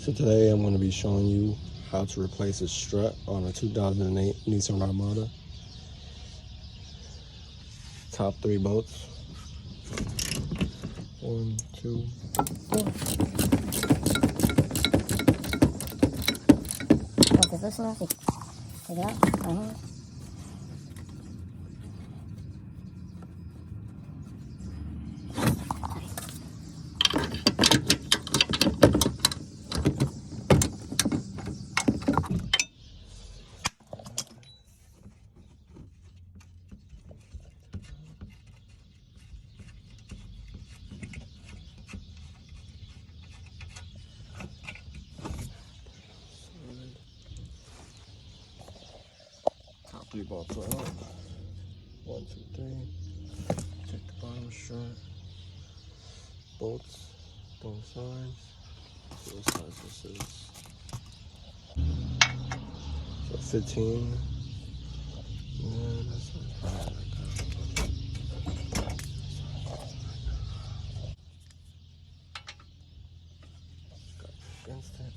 So today I'm going to be showing you how to replace a strut on a 2008 Nissan Armada. Top 3 bolts. 1, 2, 3. Porque eso es así. ¿Verdad? Ajá. Top 3 bolts are out. 1, 2, 3. Take the bottom strut. Bolts, both sides. Both sides this is. So 15. Yeah, that's not bad. Against it.